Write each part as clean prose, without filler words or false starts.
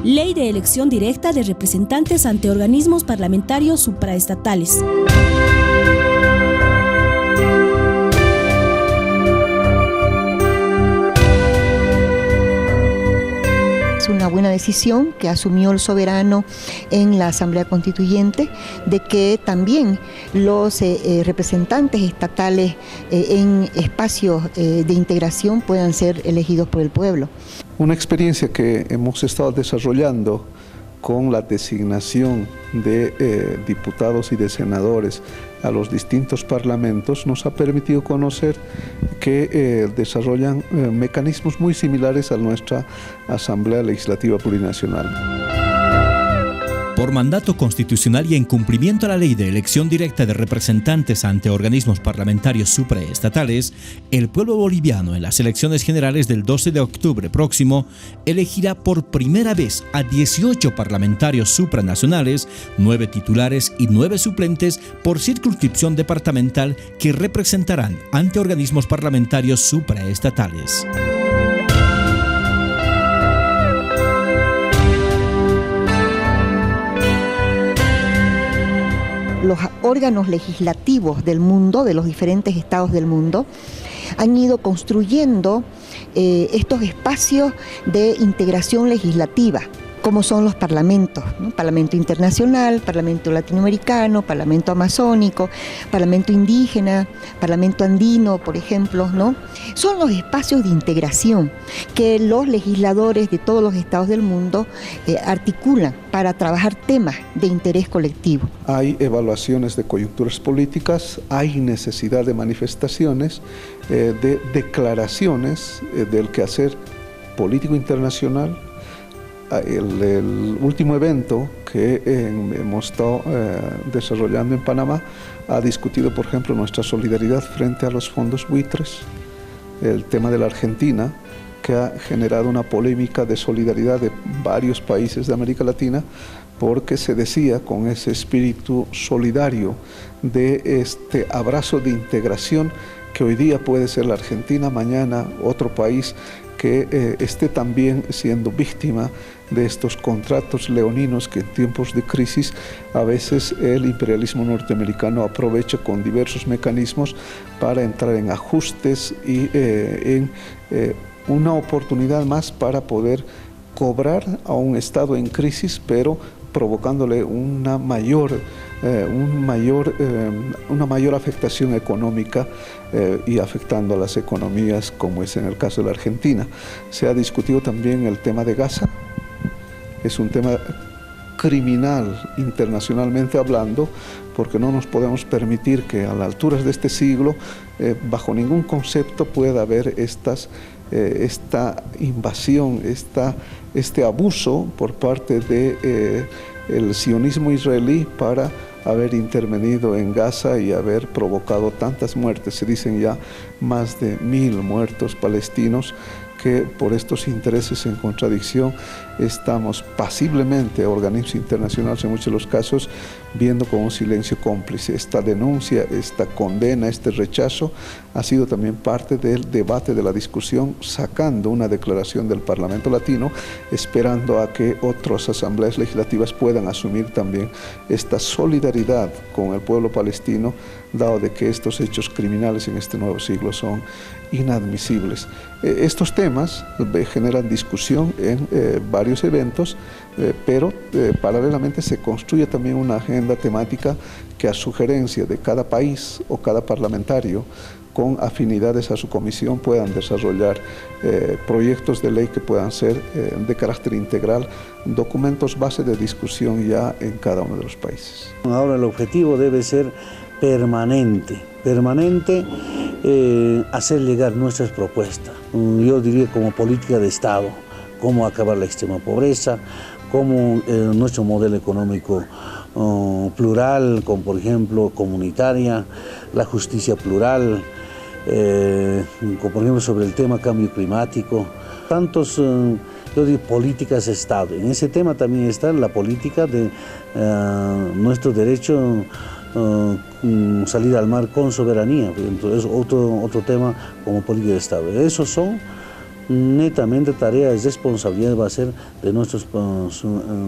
Ley de elección directa de representantes ante organismos parlamentarios supraestatales. Es una buena decisión que asumió el soberano en la Asamblea Constituyente de que también los representantes estatales en espacios de integración puedan ser elegidos por el pueblo. Una experiencia que hemos estado desarrollando con la designación de diputados y de senadores a los distintos parlamentos nos ha permitido conocer que desarrollan mecanismos muy similares a nuestra Asamblea Legislativa Plurinacional. Por mandato constitucional y en cumplimiento a la ley de elección directa de representantes ante organismos parlamentarios supraestatales, el pueblo boliviano en las elecciones generales del 12 de octubre próximo elegirá por primera vez a 18 parlamentarios supranacionales, 9 titulares y 9 suplentes por circunscripción departamental que representarán ante organismos parlamentarios supraestatales. Los órganos legislativos del mundo, de los diferentes estados del mundo, han ido construyendo estos espacios de integración legislativa, como son los parlamentos, ¿no? Parlamento internacional, parlamento latinoamericano, parlamento amazónico, parlamento indígena, parlamento andino, por ejemplo, ¿no? Son los espacios de integración que los legisladores de todos los estados del mundo articulan para trabajar temas de interés colectivo. Hay evaluaciones de coyunturas políticas, hay necesidad de manifestaciones, de declaraciones del quehacer político internacional. El último evento que hemos estado desarrollando en Panamá ha discutido, por ejemplo, nuestra solidaridad frente a los fondos buitres, el tema de la Argentina, que ha generado una polémica de solidaridad de varios países de América Latina, porque se decía con ese espíritu solidario de este abrazo de integración que hoy día puede ser la Argentina, mañana otro país que esté también siendo víctima de estos contratos leoninos que en tiempos de crisis a veces el imperialismo norteamericano aprovecha con diversos mecanismos para entrar en ajustes y en una oportunidad más para poder cobrar a un Estado en crisis, pero provocándole una mayor afectación económica y afectando a las economías, como es en el caso de la Argentina. Se ha discutido también el tema de Gaza. Es un tema criminal internacionalmente hablando, porque no nos podemos permitir que a las alturas de este siglo, bajo ningún concepto pueda haber esta invasión, este abuso por parte del sionismo israelí para haber intervenido en Gaza y haber provocado tantas muertes. Se dicen ya más de 1000 muertos palestinos, que por estos intereses en contradicción estamos pasiblemente, organismos internacionales en muchos de los casos, viendo con un silencio cómplice. Esta denuncia, esta condena, este rechazo ha sido también parte del debate, de la discusión, sacando una declaración del Parlamento Latino, esperando a que otras asambleas legislativas puedan asumir también esta solidaridad con el pueblo palestino, dado de que estos hechos criminales en este nuevo siglo son inadmisibles. Estos temas generan discusión en varios eventos, pero paralelamente se construye también una agenda temática que a sugerencia de cada país o cada parlamentario con afinidades a su comisión puedan desarrollar proyectos de ley que puedan ser de carácter integral, documentos base de discusión ya en cada uno de los países. Ahora el objetivo debe ser permanente, hacer llegar nuestras propuestas. Yo diría como política de Estado, cómo acabar la extrema pobreza, cómo nuestro modelo económico plural, como por ejemplo comunitaria, la justicia plural, como por ejemplo sobre el tema cambio climático, tantos yo digo políticas de Estado. En ese tema también está la política de nuestro derecho salir al mar con soberanía. Entonces, otro tema como política de Estado. Esos son netamente tarea y responsabilidad va a ser de nuestros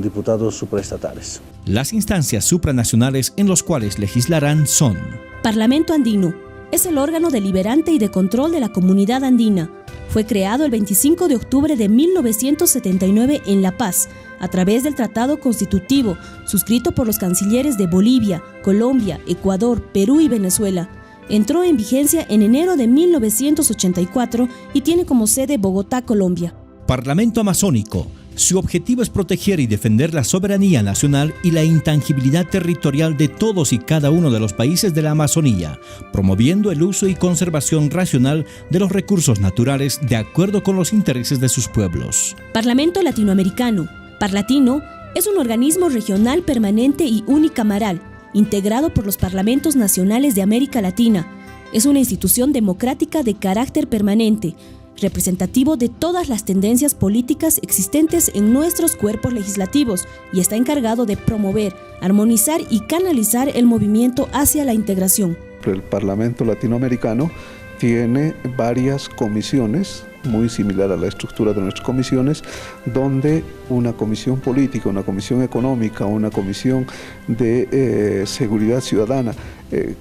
diputados supraestatales. Las instancias supranacionales en los cuales legislarán son: Parlamento Andino. Es el órgano deliberante y de control de la comunidad andina. Fue creado el 25 de octubre de 1979 en La Paz, a través del Tratado Constitutivo, suscrito por los cancilleres de Bolivia, Colombia, Ecuador, Perú y Venezuela. Entró en vigencia en enero de 1984 y tiene como sede Bogotá, Colombia. Parlamento Amazónico. Su objetivo es proteger y defender la soberanía nacional y la intangibilidad territorial de todos y cada uno de los países de la Amazonía, promoviendo el uso y conservación racional de los recursos naturales de acuerdo con los intereses de sus pueblos. Parlamento Latinoamericano. Parlatino es un organismo regional permanente y unicameral, integrado por los parlamentos nacionales de América Latina. Es una institución democrática de carácter permanente, representativo de todas las tendencias políticas existentes en nuestros cuerpos legislativos y está encargado de promover, armonizar y canalizar el movimiento hacia la integración. El Parlamento Latinoamericano tiene varias comisiones, muy similar a la estructura de nuestras comisiones, donde una comisión política, una comisión económica, una comisión de seguridad ciudadana,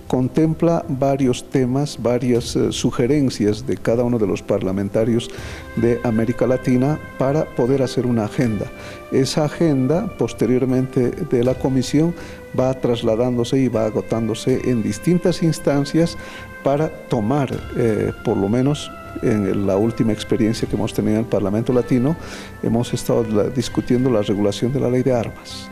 contempla varios temas, varias sugerencias de cada uno de los parlamentarios de América Latina para poder hacer una agenda. Esa agenda, posteriormente de la comisión, va trasladándose y va agotándose en distintas instancias para tomar, por lo menos en la última experiencia que hemos tenido en el Parlamento Latino, hemos estado discutiendo la regulación de la ley de armas.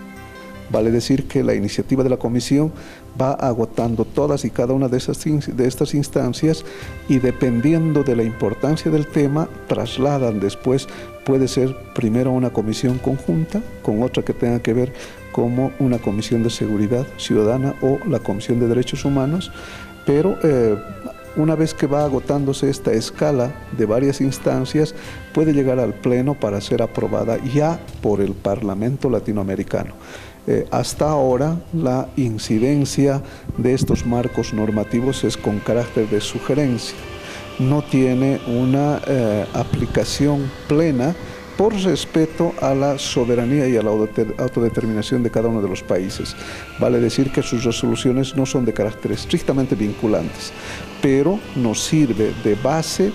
Vale decir que la iniciativa de la Comisión va agotando todas y cada una de estas instancias y dependiendo de la importancia del tema, trasladan después, puede ser primero una comisión conjunta con otra que tenga que ver como una comisión de seguridad ciudadana o la Comisión de Derechos Humanos, pero una vez que va agotándose esta escala de varias instancias, puede llegar al Pleno para ser aprobada ya por el Parlamento Latinoamericano. Hasta ahora, la incidencia de estos marcos normativos es con carácter de sugerencia. No tiene una aplicación plena por respeto a la soberanía y a la autodeterminación de cada uno de los países. Vale decir que sus resoluciones no son de carácter estrictamente vinculantes, pero nos sirve de base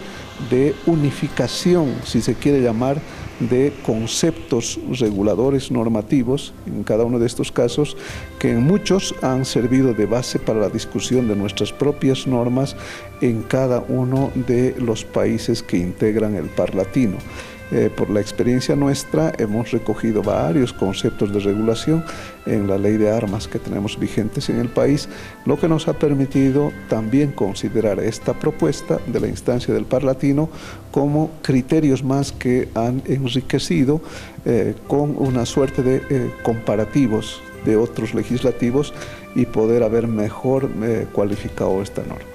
de unificación, si se quiere llamar, de conceptos reguladores normativos, en cada uno de estos casos, que en muchos han servido de base para la discusión de nuestras propias normas en cada uno de los países que integran el Parlatino. Por la experiencia nuestra hemos recogido varios conceptos de regulación en la ley de armas que tenemos vigentes en el país, lo que nos ha permitido también considerar esta propuesta de la instancia del Parlatino como criterios más que han enriquecido con una suerte de comparativos de otros legislativos y poder haber mejor cualificado esta norma.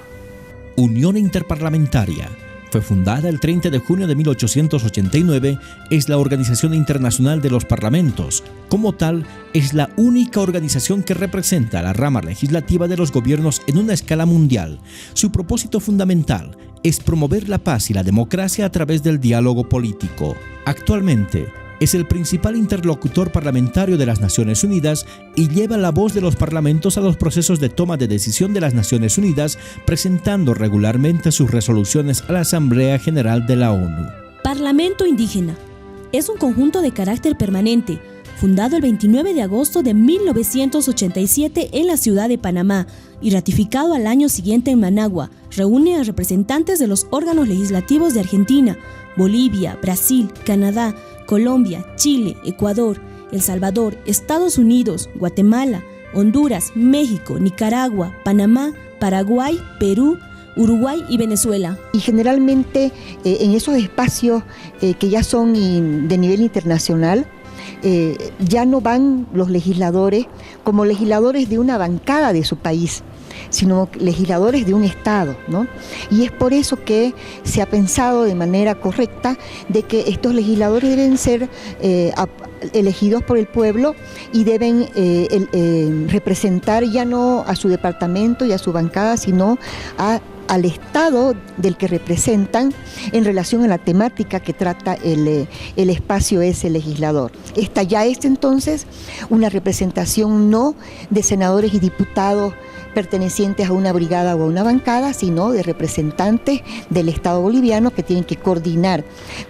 Unión Interparlamentaria. Fue fundada el 30 de junio de 1889, es la Organización Internacional de los Parlamentos. Como tal, es la única organización que representa a la rama legislativa de los gobiernos en una escala mundial. Su propósito fundamental es promover la paz y la democracia a través del diálogo político. Actualmente, es el principal interlocutor parlamentario de las Naciones Unidas y lleva la voz de los parlamentos a los procesos de toma de decisión de las Naciones Unidas, presentando regularmente sus resoluciones a la Asamblea General de la ONU. Parlamento Indígena. Es un conjunto de carácter permanente, fundado el 29 de agosto de 1987 en la ciudad de Panamá y ratificado al año siguiente en Managua. Reúne a representantes de los órganos legislativos de Argentina, Bolivia, Brasil, Canadá, Colombia, Chile, Ecuador, El Salvador, Estados Unidos, Guatemala, Honduras, México, Nicaragua, Panamá, Paraguay, Perú, Uruguay y Venezuela. Y generalmente en esos espacios que ya son de nivel internacional, ya no van los legisladores como legisladores de una bancada de su país, sino legisladores de un Estado, ¿no? Y es por eso que se ha pensado de manera correcta de que estos legisladores deben ser elegidos por el pueblo y deben representar ya no a su departamento y a su bancada, sino a al Estado del que representan en relación a la temática que trata el espacio ese legislador. Esta ya es entonces una representación no de senadores y diputados pertenecientes a una brigada o a una bancada, sino de representantes del Estado boliviano que tienen que coordinar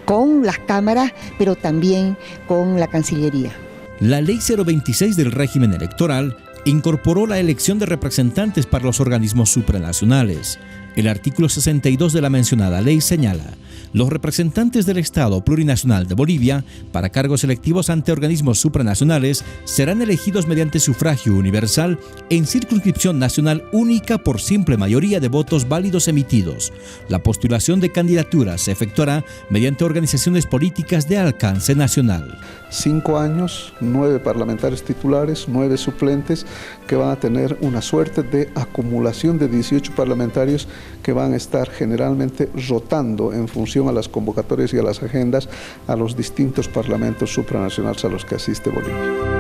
con las cámaras, pero también con la Cancillería. La Ley 026 del régimen electoral incorporó la elección de representantes para los organismos supranacionales. El artículo 62 de la mencionada ley señala: los representantes del Estado Plurinacional de Bolivia para cargos electivos ante organismos supranacionales serán elegidos mediante sufragio universal en circunscripción nacional única por simple mayoría de votos válidos emitidos. La postulación de candidaturas se efectuará mediante organizaciones políticas de alcance nacional. 5 años, 9 parlamentarios titulares, 9 suplentes, que van a tener una suerte de acumulación de 18 parlamentarios que van a estar generalmente rotando en función a las convocatorias y a las agendas a los distintos parlamentos supranacionales a los que asiste Bolivia.